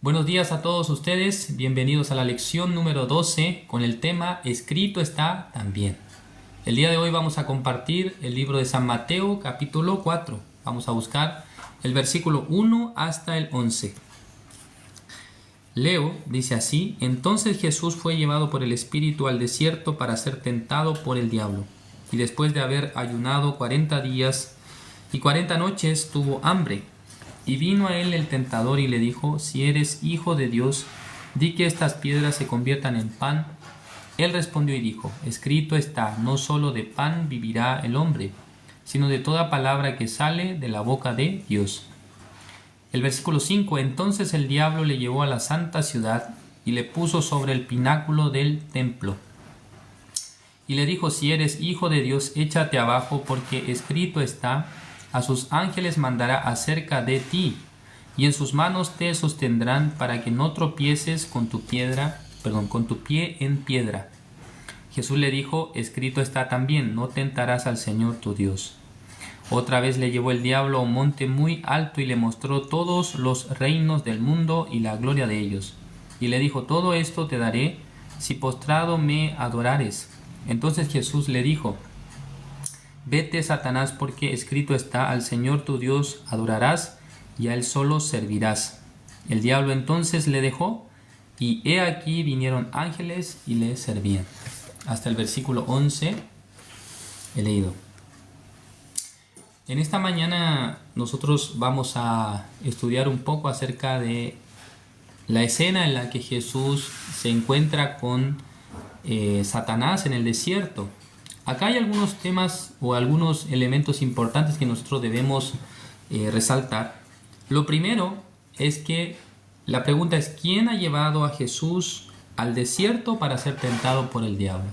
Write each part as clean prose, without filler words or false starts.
Buenos días a todos ustedes, bienvenidos a la lección número 12 con el tema Escrito está también. El día de hoy vamos a compartir el libro de San Mateo capítulo 4. Vamos a buscar el versículo 1 hasta el 11. Leo, dice así: Entonces Jesús fue llevado por el Espíritu al desierto para ser tentado por el diablo. Y después de haber ayunado 40 días y 40 noches tuvo hambre. Y vino a él el tentador y le dijo: Si eres hijo de Dios, di que estas piedras se conviertan en pan. Él respondió y dijo: Escrito está, no solo de pan vivirá el hombre, sino de toda palabra que sale de la boca de Dios. El versículo 5: Entonces el diablo le llevó a la santa ciudad y le puso sobre el pináculo del templo. Y le dijo: Si eres hijo de Dios, échate abajo, porque escrito está: a sus ángeles mandará acerca de ti, y en sus manos te sostendrán para que no tropieces con tu pie en piedra. Jesús le dijo: Escrito está también: no tentarás al Señor tu Dios. Otra vez le llevó el diablo a un monte muy alto y le mostró todos los reinos del mundo y la gloria de ellos. Y le dijo: Todo esto te daré si postrado me adorares. Entonces Jesús le dijo: Vete, Satanás, porque escrito está: al Señor tu Dios adorarás y a él solo servirás. El diablo entonces le dejó, y he aquí vinieron ángeles y le servían. Hasta el versículo 11 he leído. En esta mañana nosotros vamos a estudiar un poco acerca de la escena en la que Jesús se encuentra con Satanás en el desierto. Acá hay algunos temas o algunos elementos importantes que nosotros debemos resaltar. Lo primero es que la pregunta es: ¿quién ha llevado a Jesús al desierto para ser tentado por el diablo?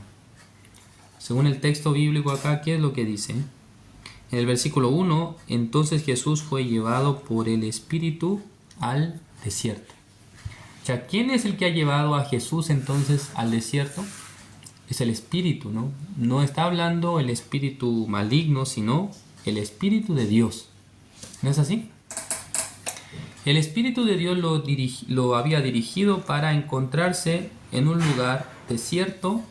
Según el texto bíblico acá, ¿qué es lo que dice? En el versículo 1, entonces Jesús fue llevado por el Espíritu al desierto. O sea, ¿quién es el que ha llevado a Jesús entonces al desierto? Es el Espíritu, ¿no? No está hablando el espíritu maligno, sino el Espíritu de Dios. ¿No es así? El Espíritu de Dios lo había dirigido para encontrarse en un lugar desierto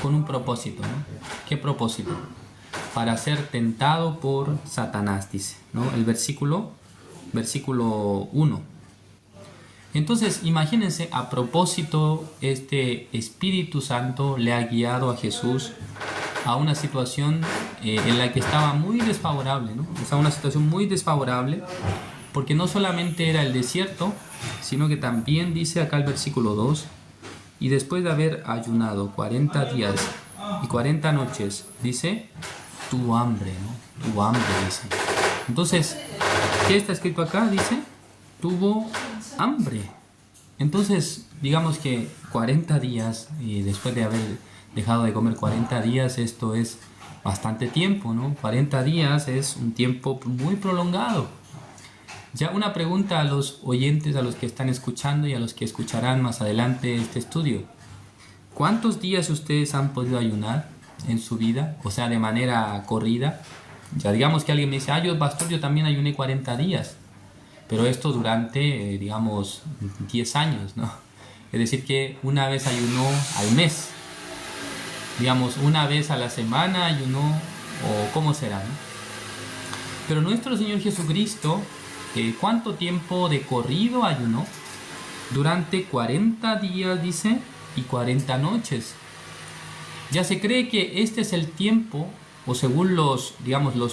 con un propósito, ¿no? ¿Qué propósito? Para ser tentado por Satanás, dice, ¿no? El versículo 1. Entonces, imagínense, a propósito, este Espíritu Santo le ha guiado a Jesús a una situación en la que estaba muy desfavorable, ¿no? O sea, una situación muy desfavorable, porque no solamente era el desierto, sino que también dice acá el versículo 2, y después de haber ayunado 40 días y 40 noches, dice, tuvo hambre, ¿no? Tuvo hambre, dice. Entonces, ¿qué está escrito acá? Dice, tuvo hambre. Entonces, digamos que 40 días, y después de haber dejado de comer 40 días, esto es bastante tiempo, ¿no? 40 días es un tiempo muy prolongado. Ya una pregunta a los oyentes, a los que están escuchando y a los que escucharán más adelante este estudio. ¿Cuántos días ustedes han podido ayunar en su vida? O sea, de manera corrida. Ya digamos que alguien me dice: pastor, yo también ayuné 40 días. Pero esto durante, digamos, 10 años, ¿no? Es decir, que una vez ayunó al mes. Digamos, una vez a la semana ayunó, o cómo será, ¿no? Pero nuestro Señor Jesucristo, ¿cuánto tiempo de corrido ayunó? Durante 40 días, dice, y 40 noches. Ya se cree que este es el tiempo, o según los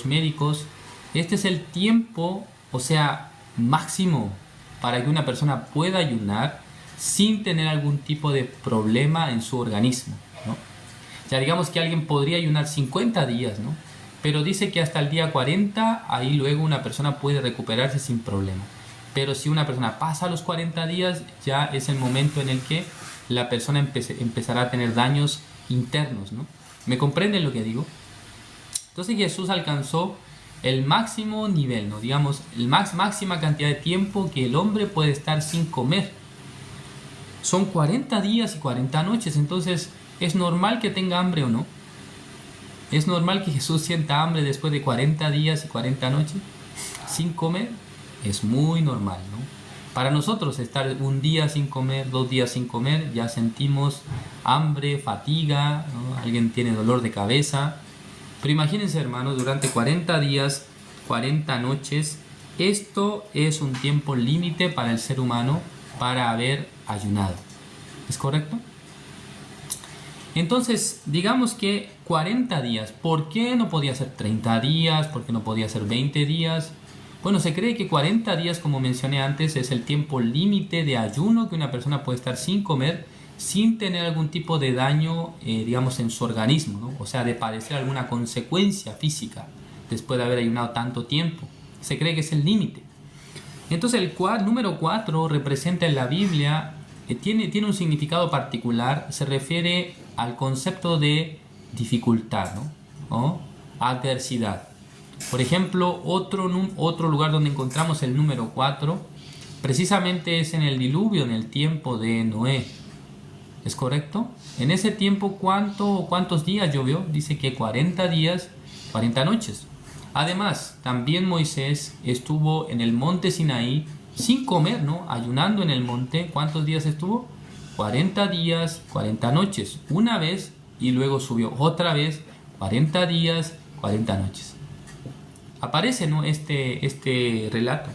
médicos, este es el tiempo, o sea, máximo para que una persona pueda ayunar sin tener algún tipo de problema en su organismo, ¿no? Ya digamos que alguien podría ayunar 50 días, ¿no? Pero dice que hasta el día 40, ahí luego una persona puede recuperarse sin problema. Pero si una persona pasa los 40 días, ya es el momento en el que la persona empezará a tener daños internos, ¿no? ¿Me comprenden lo que digo? Entonces Jesús alcanzó el máximo nivel, ¿no? Digamos, la máxima cantidad de tiempo que el hombre puede estar sin comer. Son 40 días y 40 noches, entonces, ¿es normal que tenga hambre o no? ¿Es normal que Jesús sienta hambre después de 40 días y 40 noches sin comer? Es muy normal, ¿no? Para nosotros estar un día sin comer, 2 días sin comer, ya sentimos hambre, fatiga, ¿no? Alguien tiene dolor de cabeza. Pero imagínense, hermanos, durante 40 días, 40 noches, esto es un tiempo límite para el ser humano para haber ayunado. ¿Es correcto? Entonces, digamos que 40 días. ¿Por qué no podía ser 30 días? ¿Por qué no podía ser 20 días? Bueno, se cree que 40 días, como mencioné antes, es el tiempo límite de ayuno que una persona puede estar sin comer, sin tener algún tipo de daño, digamos, en su organismo, ¿no? O sea, de padecer alguna consecuencia física después de haber ayunado tanto tiempo. Se cree que es el límite. Entonces, el número 4 representa en la Biblia, tiene un significado particular, se refiere al concepto de dificultad, ¿no? ¿O? Adversidad. Por ejemplo, otro lugar donde encontramos el número 4 precisamente es en el diluvio, en el tiempo de Noé. ¿Es correcto? En ese tiempo, ¿cuántos días llovió? Dice que 40 días, 40 noches. Además, también Moisés estuvo en el monte Sinaí sin comer, ¿no? Ayunando en el monte. ¿Cuántos días estuvo? 40 días, 40 noches. Una vez y luego subió otra vez, 40 días, 40 noches. Aparece, ¿no? este relato.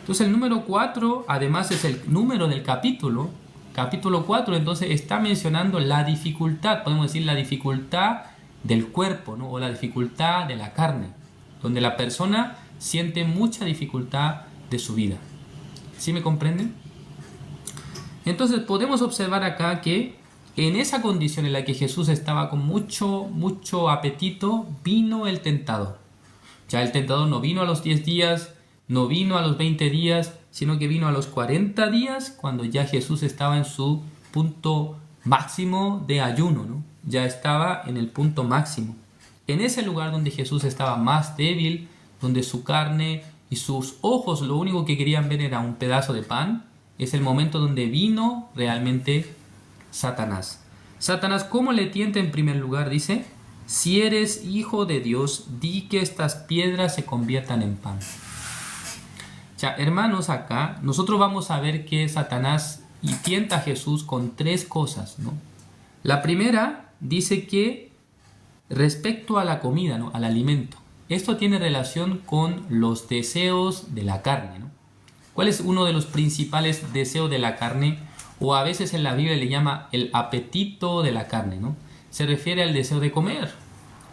Entonces el número 4 además es el número del capítulo 4, entonces está mencionando la dificultad, podemos decir la dificultad del cuerpo, ¿no? O la dificultad de la carne, donde la persona siente mucha dificultad de su vida. ¿Sí me comprenden? Entonces podemos observar acá que en esa condición en la que Jesús estaba con mucho apetito, vino el tentador. Ya el tentador no vino a los 10 días, no vino a los 20 días, sino que vino a los 40 días cuando ya Jesús estaba en su punto máximo de ayuno, ¿no? Ya estaba en el punto máximo. En ese lugar donde Jesús estaba más débil, donde su carne y sus ojos lo único que querían ver era un pedazo de pan, es el momento donde vino realmente Satanás. Satanás, ¿cómo le tienta en primer lugar? Dice: si eres hijo de Dios, di que estas piedras se conviertan en pan. Ya, hermanos, acá nosotros vamos a ver que Satanás tienta a Jesús con 3 cosas, ¿no? La primera dice que respecto a la comida, ¿no? Al alimento. Esto tiene relación con los deseos de la carne, ¿no? ¿Cuál es uno de los principales deseos de la carne? O a veces en la Biblia le llama el apetito de la carne, ¿no? Se refiere al deseo de comer.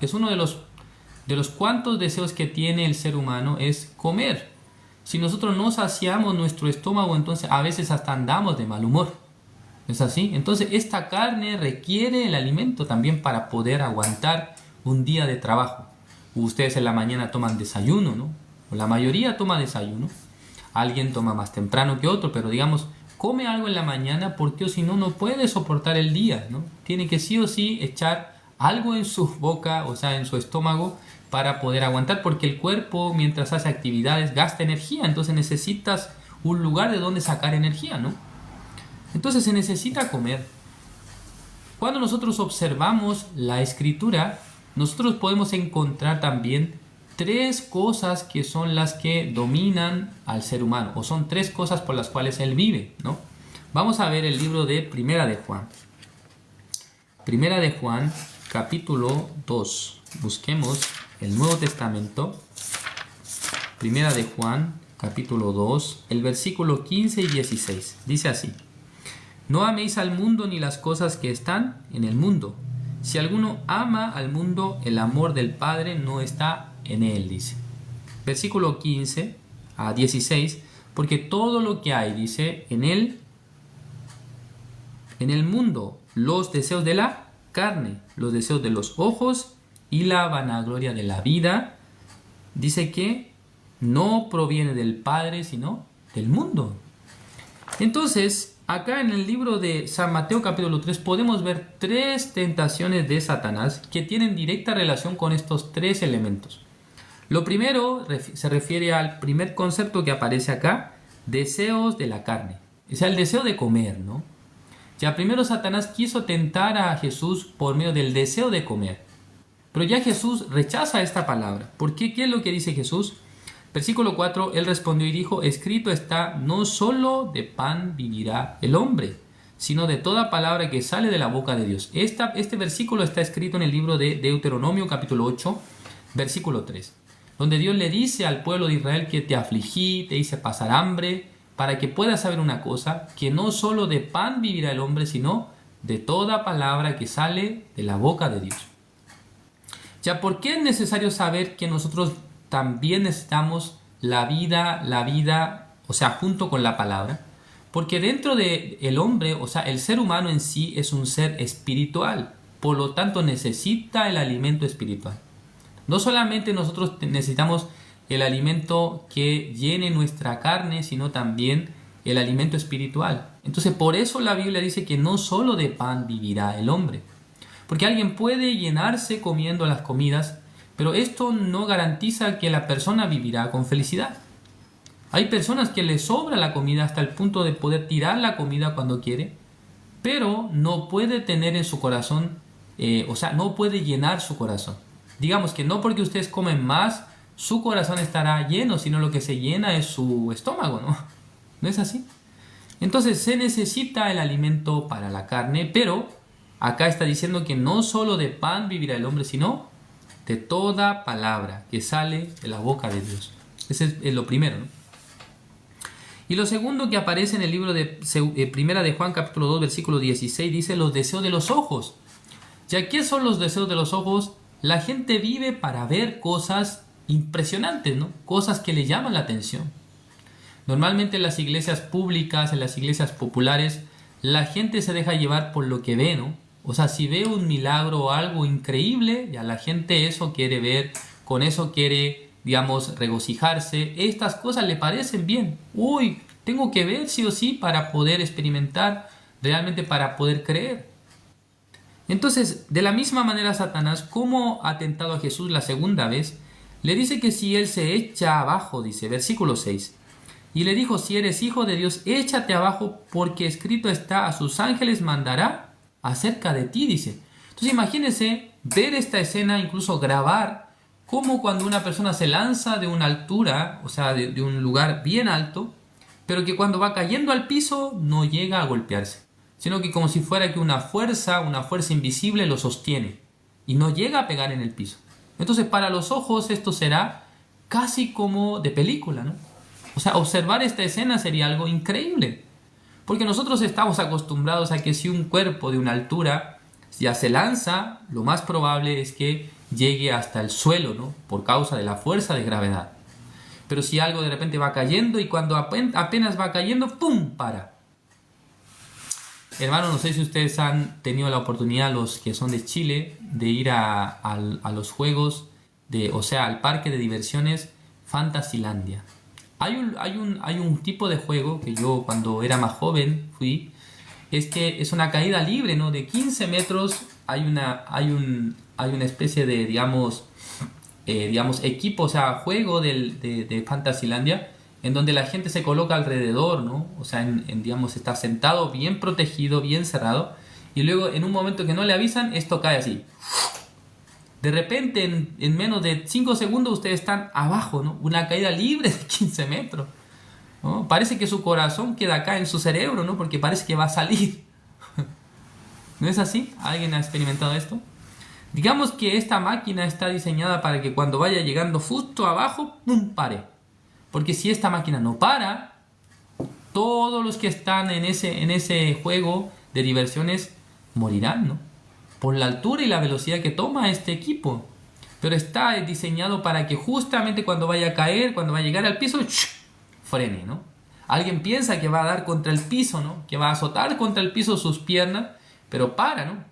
Es uno de los cuantos deseos que tiene el ser humano, es comer. Si nosotros no saciamos nuestro estómago, entonces a veces hasta andamos de mal humor. ¿Es así? Entonces esta carne requiere el alimento también para poder aguantar un día de trabajo. Ustedes en la mañana toman desayuno, ¿no? O la mayoría toma desayuno. Alguien toma más temprano que otro, pero digamos, come algo en la mañana porque si no, no puede soportar el día, ¿no? Tiene que sí o sí echar algo en su boca, o sea, en su estómago, para poder aguantar, porque el cuerpo, mientras hace actividades, gasta energía, entonces necesitas un lugar de donde sacar energía, ¿no? Entonces se necesita comer. Cuando nosotros observamos la escritura, nosotros podemos encontrar también 3 cosas que son las que dominan al ser humano, o son 3 cosas por las cuales él vive, ¿no? Vamos a ver el libro de Primera de Juan. Primera de Juan, capítulo 2. Busquemos el Nuevo Testamento. Primera de Juan, capítulo 2, el versículo 15 y 16. Dice así: no améis al mundo ni las cosas que están en el mundo. Si alguno ama al mundo, el amor del Padre no está en él, dice. Versículo 15 a 16, porque todo lo que hay, dice, en el mundo, los deseos de la carne, los deseos de los ojos y la vanagloria de la vida, dice que no proviene del Padre, sino del mundo. Entonces, acá en el libro de San Mateo capítulo 3 podemos ver 3 tentaciones de Satanás que tienen directa relación con estos 3 elementos. Lo primero se refiere al primer concepto que aparece acá, deseos de la carne. O sea, el deseo de comer, ¿no? Ya primero Satanás quiso tentar a Jesús por medio del deseo de comer. Pero ya Jesús rechaza esta palabra. ¿Por qué? ¿Qué es lo que dice Jesús? Versículo 4, él respondió y dijo, escrito está, no solo de pan vivirá el hombre, sino de toda palabra que sale de la boca de Dios. Este versículo está escrito en el libro de Deuteronomio capítulo 8, versículo 3, donde Dios le dice al pueblo de Israel que te afligí, te hice pasar hambre, para que puedas saber una cosa, que no solo de pan vivirá el hombre, sino de toda palabra que sale de la boca de Dios. Ya, ¿por qué es necesario saber que nosotros también necesitamos la vida, o sea, junto con la palabra? Porque dentro del hombre, o sea, el ser humano en sí es un ser espiritual, por lo tanto necesita el alimento espiritual. No solamente nosotros necesitamos el alimento que llene nuestra carne, sino también el alimento espiritual. Entonces, por eso la Biblia dice que no solo de pan vivirá el hombre. Porque alguien puede llenarse comiendo las comidas, pero esto no garantiza que la persona vivirá con felicidad. Hay personas que les sobra la comida hasta el punto de poder tirar la comida cuando quiere, pero no puede tener en su corazón, o sea, no puede llenar su corazón. Digamos que no porque ustedes comen más, su corazón estará lleno, sino lo que se llena es su estómago, ¿no? ¿No es así? Entonces se necesita el alimento para la carne, pero acá está diciendo que no solo de pan vivirá el hombre, sino de toda palabra que sale de la boca de Dios. Ese es lo primero, ¿no? Y lo segundo que aparece en el libro de Primera de Juan capítulo 2 versículo 16 dice los deseos de los ojos. ¿Ya qué son los deseos de los ojos? La gente vive para ver cosas impresionantes, ¿no? Cosas que le llaman la atención. Normalmente en las iglesias públicas, en las iglesias populares, la gente se deja llevar por lo que ve, ¿no? O sea, si ve un milagro o algo increíble, ya la gente eso quiere ver, con eso quiere, digamos, regocijarse. Estas cosas le parecen bien. Uy, tengo que ver sí o sí para poder experimentar, realmente para poder creer. Entonces, de la misma manera Satanás, como ha tentado a Jesús la segunda vez, le dice que si él se echa abajo, dice, versículo 6, y le dijo, si eres hijo de Dios, échate abajo, porque escrito está, a sus ángeles mandará acerca de ti, dice. Entonces imagínense ver esta escena, incluso grabar, como cuando una persona se lanza de una altura, o sea, de un lugar bien alto, pero que cuando va cayendo al piso no llega a golpearse, sino que como si fuera que una fuerza invisible lo sostiene y no llega a pegar en el piso. Entonces para los ojos esto será casi como de película, ¿no? O sea, observar esta escena sería algo increíble, porque nosotros estamos acostumbrados a que si un cuerpo de una altura ya se lanza, lo más probable es que llegue hasta el suelo, ¿no? Por causa de la fuerza de gravedad. Pero si algo de repente va cayendo y cuando apenas va cayendo, ¡pum!, para. Hermanos, no sé si ustedes han tenido la oportunidad, los que son de Chile, de ir a los juegos, o sea, al parque de diversiones Fantasylandia. Hay un tipo de juego que yo cuando era más joven fui, es que es una caída libre, ¿no? De 15 metros hay una especie de, digamos, equipo, o sea, juego de Fantasylandia, en donde la gente se coloca alrededor, ¿no? O sea, digamos, está sentado, bien protegido, bien cerrado, y luego en un momento que no le avisan, esto cae así. De repente, en menos de 5 segundos, ustedes están abajo, ¿no? Una caída libre de 15 metros, ¿no? Parece que su corazón queda acá en su cerebro, ¿no? Porque parece que va a salir. ¿No es así? ¿Alguien ha experimentado esto? Digamos que esta máquina está diseñada para que cuando vaya llegando justo abajo, ¡pum!, pare. Porque si esta máquina no para, todos los que están en ese juego de diversiones morirán, ¿no? Por la altura y la velocidad que toma este equipo. Pero está diseñado para que justamente cuando vaya a caer, cuando va a llegar al piso, frene, ¿no? Alguien piensa que va a dar contra el piso, ¿no? Que va a azotar contra el piso sus piernas, pero para, ¿no?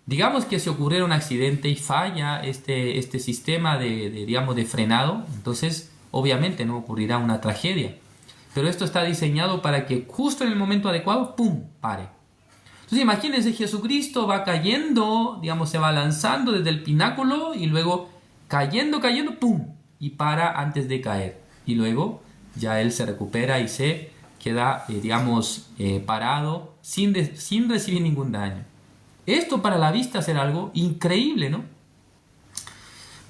Digamos que si ocurriera un accidente y falla este sistema de frenado, entonces obviamente no ocurrirá una tragedia. Pero esto está diseñado para que justo en el momento adecuado, ¡pum!, pare. Entonces imagínense, Jesucristo va cayendo, digamos, se va lanzando desde el pináculo y luego cayendo, ¡pum!, y para antes de caer. Y luego ya él se recupera y se queda, parado sin recibir ningún daño. Esto para la vista será algo increíble, ¿no?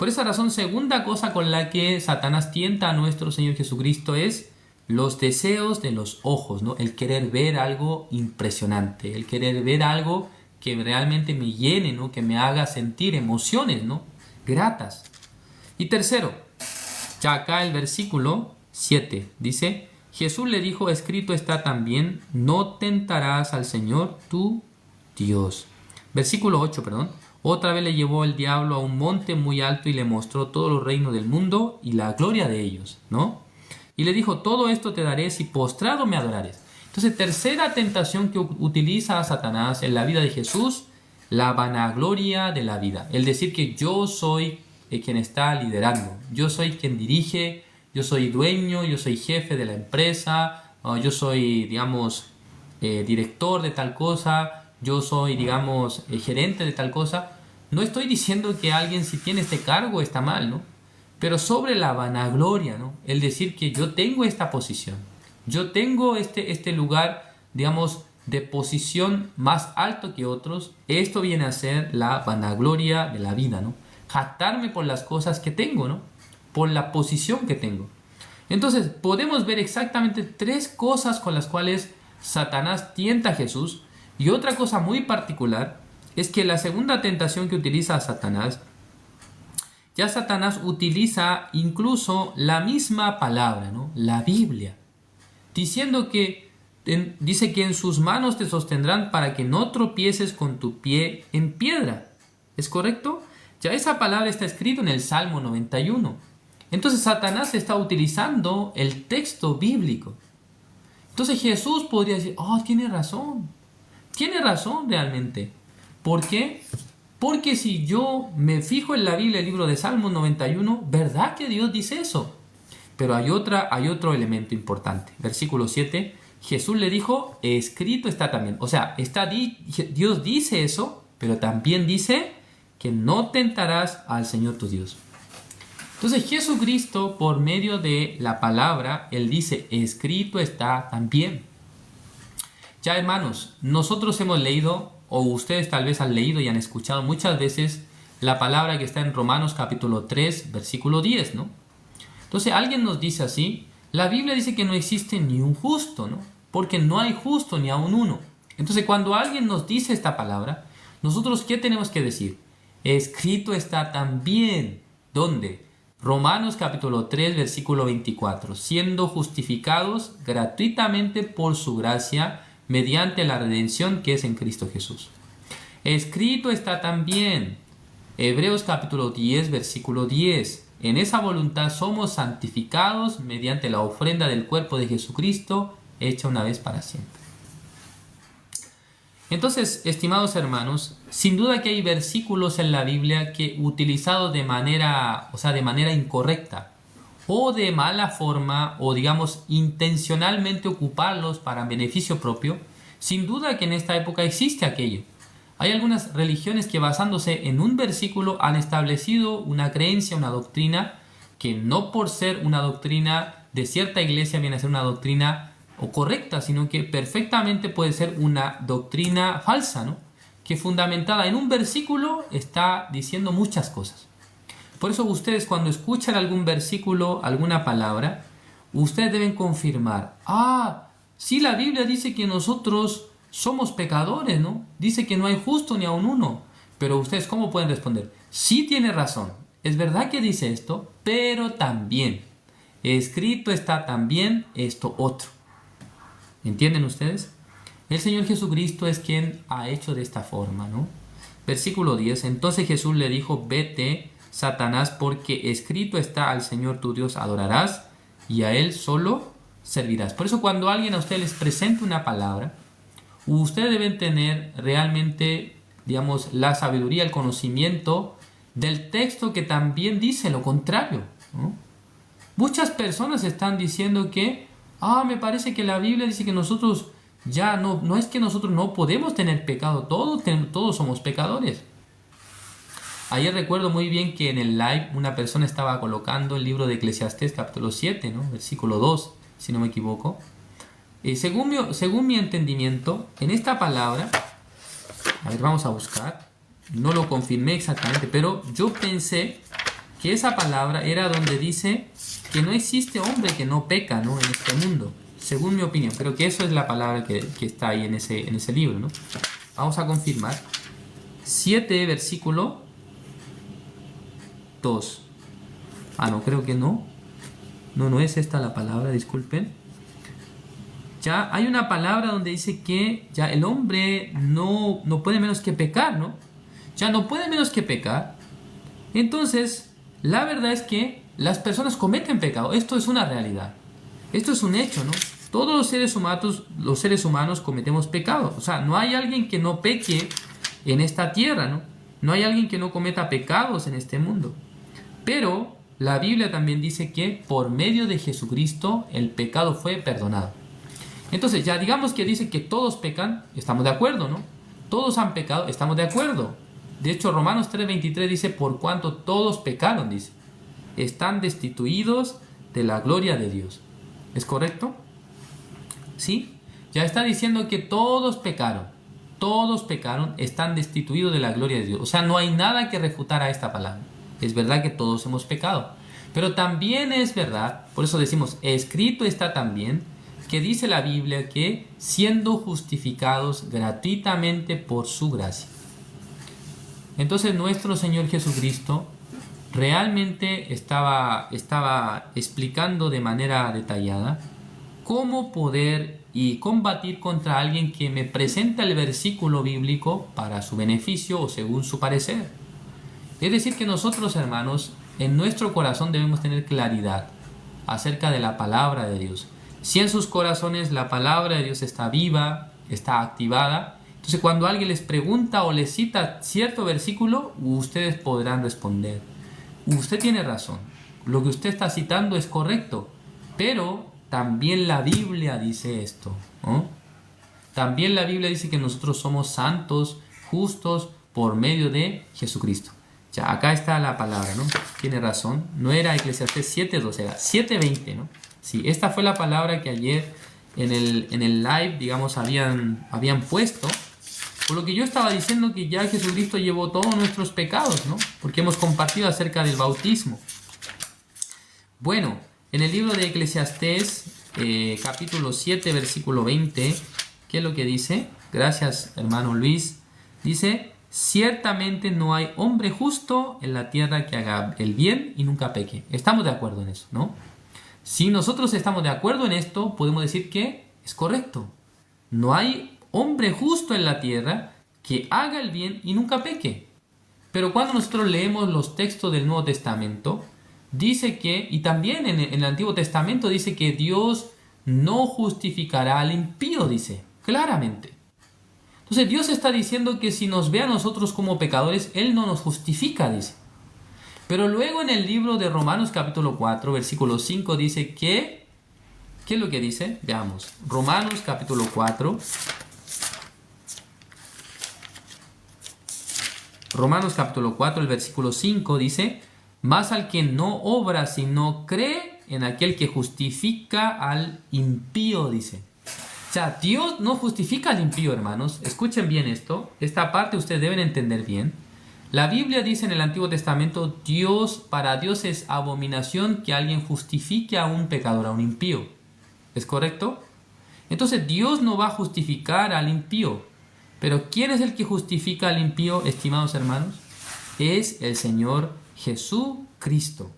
Por esa razón, segunda cosa con la que Satanás tienta a nuestro Señor Jesucristo es los deseos de los ojos, ¿no? El querer ver algo impresionante, el querer ver algo que realmente me llene, ¿no? Que me haga sentir emociones, ¿no? Gratas. Y tercero, ya acá el versículo 7 dice: Jesús le dijo, escrito está también, no tentarás al Señor tu Dios. Versículo 8, perdón. Otra vez le llevó el diablo a un monte muy alto y le mostró todos los reinos del mundo y la gloria de ellos, ¿no? Y le dijo, todo esto te daré si postrado me adorares. Entonces, tercera tentación que utiliza Satanás en la vida de Jesús, la vanagloria de la vida. El decir que yo soy quien está liderando, yo soy quien dirige, yo soy dueño, yo soy jefe de la empresa, yo soy, digamos, director de tal cosa, yo soy, digamos, gerente de tal cosa. No estoy diciendo que alguien si tiene este cargo está mal, ¿no? Pero sobre la vanagloria, ¿no? El decir que yo tengo esta posición, yo tengo este lugar, digamos, de posición más alto que otros, esto viene a ser la vanagloria de la vida, ¿no? Jactarme por las cosas que tengo, ¿no? Por la posición que tengo. Entonces, podemos ver exactamente tres cosas con las cuales Satanás tienta a Jesús. Y otra cosa muy particular es que la segunda tentación que utiliza Satanás, ya Satanás utiliza incluso la misma palabra, ¿no? La Biblia, diciendo que dice que en sus manos te sostendrán para que no tropieces con tu pie en piedra. ¿Es correcto? Ya esa palabra está escrita en el Salmo 91. Entonces Satanás está utilizando el texto bíblico. Entonces Jesús podría decir, tiene razón realmente. ¿Por qué? Porque si yo me fijo en la Biblia, el libro de Salmos 91, ¿verdad que Dios dice eso? Pero hay otro elemento importante. Versículo 7, Jesús le dijo, escrito está también. O sea, Dios dice eso, pero también dice que no tentarás al Señor tu Dios. Entonces Jesucristo, por medio de la palabra, Él dice, escrito está también. Ya hermanos, nosotros hemos leído, o ustedes tal vez han leído y han escuchado muchas veces la palabra que está en Romanos capítulo 3, versículo 10, ¿no? Entonces alguien nos dice así, la Biblia dice que no existe ni un justo, ¿no? Porque no hay justo ni aun uno. Entonces cuando alguien nos dice esta palabra, nosotros ¿qué tenemos que decir? Escrito está también. ¿Dónde? Romanos capítulo 3, versículo 24. Siendo justificados gratuitamente por su gracia, mediante la redención que es en Cristo Jesús. Escrito está también. Hebreos capítulo 10, versículo 10. En esa voluntad somos santificados mediante la ofrenda del cuerpo de Jesucristo, hecha una vez para siempre. Entonces, estimados hermanos, sin duda que hay versículos en la Biblia que utilizados de manera incorrecta o de mala forma o digamos intencionalmente ocuparlos para beneficio propio, sin duda que en esta época existe aquello. Hay algunas religiones que basándose en un versículo han establecido una creencia, una doctrina que no por ser una doctrina de cierta iglesia viene a ser una doctrina o correcta, sino que perfectamente puede ser una doctrina falsa, ¿no? Que fundamentada en un versículo está diciendo muchas cosas. Por eso ustedes cuando escuchan algún versículo, alguna palabra, ustedes deben confirmar, sí, la Biblia dice que nosotros somos pecadores, ¿no? Dice que no hay justo ni aun uno. Pero ustedes, ¿cómo pueden responder? Sí tiene razón, es verdad que dice esto, pero también, escrito está también esto otro. ¿Entienden ustedes? El Señor Jesucristo es quien ha hecho de esta forma, ¿no? Versículo 10. Entonces Jesús le dijo, vete, Satanás, porque escrito está, al Señor tu Dios adorarás y a Él solo servirás. Por eso cuando alguien a ustedes les presenta una palabra, ustedes deben tener realmente, digamos, la sabiduría, el conocimiento del texto que también dice lo contrario, ¿no? Muchas personas están diciendo que me parece que la Biblia dice que nosotros ya no es que nosotros no podemos tener pecado, todos somos pecadores. Ayer recuerdo muy bien que en el live una persona estaba colocando el libro de Eclesiastés capítulo 7, ¿no? Versículo 2, si no me equivoco. Según mi entendimiento, en esta palabra, a ver, vamos a buscar, no lo confirmé exactamente, pero yo pensé que esa palabra era donde dice que no existe hombre que no peca, ¿no?, en este mundo, según mi opinión. Creo que eso es la palabra que está ahí en ese libro, ¿no? Vamos a confirmar. 7, versículo 2. No, creo que no. No es esta la palabra, disculpen. Ya hay una palabra donde dice que ya el hombre no puede menos que pecar, ¿no? Ya no puede menos que pecar. Entonces, la verdad es que las personas cometen pecado. Esto es una realidad. Esto es un hecho, ¿no? Todos los seres humanos cometemos pecado. O sea, no hay alguien que no peque en esta tierra, ¿no? No hay alguien que no cometa pecados en este mundo. Pero la Biblia también dice que por medio de Jesucristo el pecado fue perdonado. Entonces, ya digamos que dice que todos pecan, estamos de acuerdo, ¿no? Todos han pecado, estamos de acuerdo. De hecho, Romanos 3:23 dice, por cuanto todos pecaron, dice, están destituidos de la gloria de Dios. ¿Es correcto? ¿Sí? Ya está diciendo que todos pecaron, están destituidos de la gloria de Dios. O sea, no hay nada que refutar a esta palabra. Es verdad que todos hemos pecado, pero también es verdad, por eso decimos, escrito está también, que dice la Biblia que siendo justificados gratuitamente por su gracia. Entonces nuestro Señor Jesucristo realmente estaba explicando de manera detallada cómo poder y combatir contra alguien que me presenta el versículo bíblico para su beneficio o según su parecer. Es decir, que nosotros, hermanos, en nuestro corazón debemos tener claridad acerca de la palabra de Dios. Si en sus corazones la palabra de Dios está viva, está activada, entonces cuando alguien les pregunta o les cita cierto versículo, ustedes podrán responder: usted tiene razón, lo que usted está citando es correcto, pero también la Biblia dice esto, ¿no? También la Biblia dice que nosotros somos santos, justos, por medio de Jesucristo. Ya, acá está la palabra, ¿no? Tiene razón, no era Eclesiastés 7:2, era 7:20, ¿no? Sí, esta fue la palabra que ayer en el live, digamos, habían puesto. Por lo que yo estaba diciendo que ya Jesucristo llevó todos nuestros pecados, ¿no? Porque hemos compartido acerca del bautismo. Bueno, en el libro de Eclesiastés, capítulo 7, versículo 20, ¿qué es lo que dice? Gracias, hermano Luis. Dice: ciertamente no hay hombre justo en la tierra que haga el bien y nunca peque. Estamos de acuerdo en eso, ¿no? Si nosotros estamos de acuerdo en esto, podemos decir que es correcto. No hay hombre justo en la tierra que haga el bien y nunca peque. Pero cuando nosotros leemos los textos del Nuevo Testamento, dice que, y también en el Antiguo Testamento dice que Dios no justificará al impío, dice, claramente. Entonces Dios está diciendo que si nos ve a nosotros como pecadores, Él no nos justifica, dice. Pero luego en el libro de Romanos capítulo 4, versículo 5 dice que, ¿qué es lo que dice? Veamos, Romanos capítulo 4. Romanos capítulo 4, el versículo 5 dice: mas al que no obra sino cree en aquel que justifica al impío, dice. O sea, Dios no justifica al impío, hermanos. Escuchen bien esto. Esta parte ustedes deben entender bien. La Biblia dice en el Antiguo Testamento, para Dios es abominación que alguien justifique a un pecador, a un impío. ¿Es correcto? Entonces Dios no va a justificar al impío. Pero ¿quién es el que justifica al impío, estimados hermanos? Es el Señor Jesucristo.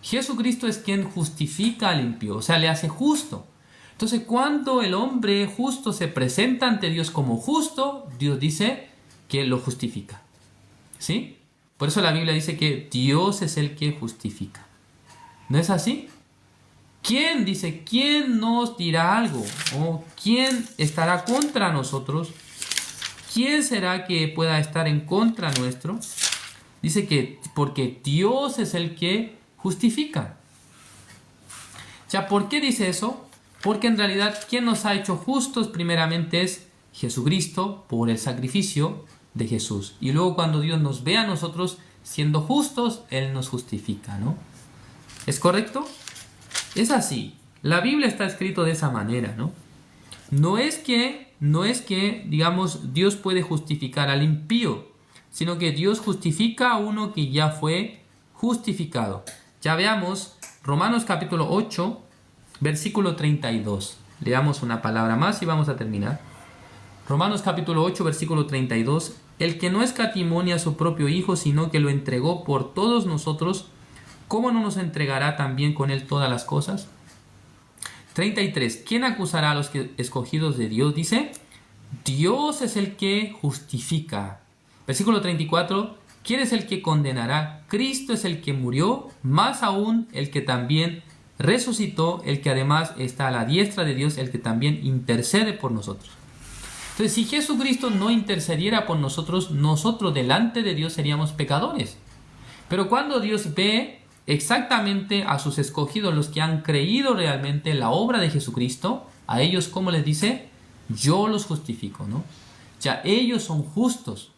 Jesucristo es quien justifica al impío, o sea, le hace justo. Entonces, cuando el hombre justo se presenta ante Dios como justo, Dios dice que lo justifica. ¿Sí? Por eso la Biblia dice que Dios es el que justifica. ¿No es así? ¿Quién dice, quién nos dirá algo? ¿O quién estará contra nosotros? ¿Quién será que pueda estar en contra nuestro? Dice que porque Dios es el que justifica. Ya, ¿por qué dice eso? Porque en realidad quien nos ha hecho justos primeramente es Jesucristo por el sacrificio de Jesús. Y luego cuando Dios nos ve a nosotros siendo justos, Él nos justifica, ¿no? ¿Es correcto? Es así. La Biblia está escrito de esa manera, ¿no? No es que, digamos, Dios puede justificar al impío, sino que Dios justifica a uno que ya fue justificado. Ya veamos Romanos capítulo 8, versículo 32. Leamos una palabra más y vamos a terminar. Romanos capítulo 8, versículo 32. El que no escatimó a su propio Hijo, sino que lo entregó por todos nosotros, ¿cómo no nos entregará también con él todas las cosas? 33. ¿Quién acusará a los escogidos de Dios? Dice, Dios es el que justifica. Versículo 34. ¿Quién es el que condenará? Cristo es el que murió, más aún el que también resucitó, el que además está a la diestra de Dios, el que también intercede por nosotros. Entonces, si Jesucristo no intercediera por nosotros, nosotros delante de Dios seríamos pecadores. Pero cuando Dios ve exactamente a sus escogidos, los que han creído realmente en la obra de Jesucristo, a ellos, ¿cómo les dice? Yo los justifico, ¿no? Ya ellos son justos.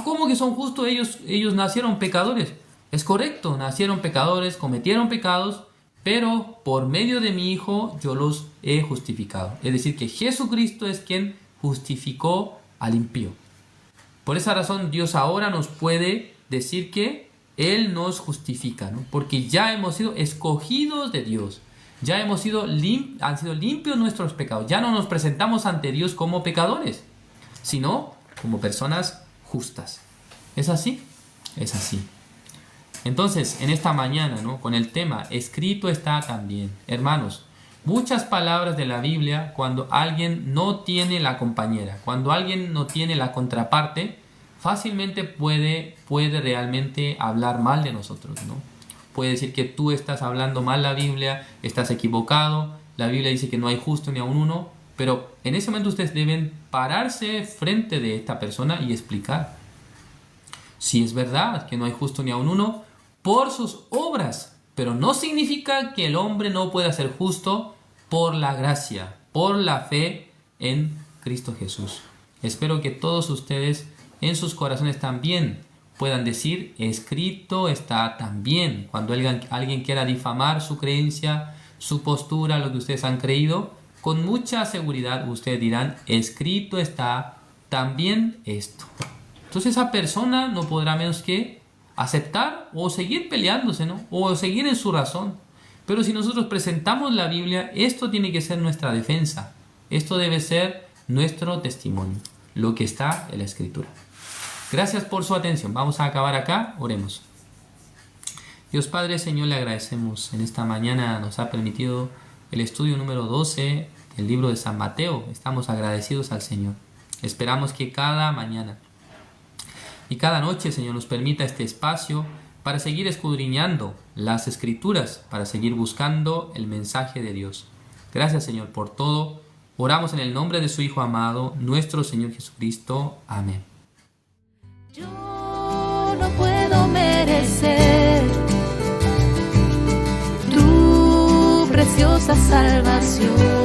¿Cómo que son justos? Ellos nacieron pecadores. Es correcto, nacieron pecadores, cometieron pecados, pero por medio de mi Hijo yo los he justificado. Es decir, que Jesucristo es quien justificó al impío. Por esa razón Dios ahora nos puede decir que Él nos justifica, ¿no? Porque ya hemos sido escogidos de Dios. Ya han sido limpios nuestros pecados. Ya no nos presentamos ante Dios como pecadores, sino como personas justas. ¿Es así? Es así. Entonces, en esta mañana, ¿no?, con el tema, escrito está también. Hermanos, muchas palabras de la Biblia, cuando alguien no tiene la compañera, cuando alguien no tiene la contraparte, fácilmente puede realmente hablar mal de nosotros, ¿no? Puede decir que tú estás hablando mal la Biblia, estás equivocado, la Biblia dice que no hay justo ni aun uno, pero en ese momento ustedes deben pararse frente de esta persona y explicar. Si es verdad que no hay justo ni aun uno por sus obras, pero no significa que el hombre no pueda ser justo por la gracia, por la fe en Cristo Jesús. Espero que todos ustedes en sus corazones también puedan decir, escrito está también. Cuando alguien quiera difamar su creencia, su postura, lo que ustedes han creído, con mucha seguridad ustedes dirán, escrito está también esto. Entonces esa persona no podrá menos que aceptar o seguir peleándose, ¿no?, o seguir en su razón. Pero si nosotros presentamos la Biblia, esto tiene que ser nuestra defensa. Esto debe ser nuestro testimonio, lo que está en la Escritura. Gracias por su atención. Vamos a acabar acá. Oremos. Dios Padre, Señor, le agradecemos. En esta mañana nos ha permitido el estudio número 12 del libro de San Mateo. Estamos agradecidos al Señor. Esperamos que cada mañana y cada noche, Señor, nos permita este espacio para seguir escudriñando las Escrituras, para seguir buscando el mensaje de Dios. Gracias, Señor, por todo. Oramos en el nombre de su Hijo amado, nuestro Señor Jesucristo. Amén. Yo no puedo merecer tu preciosa salvación.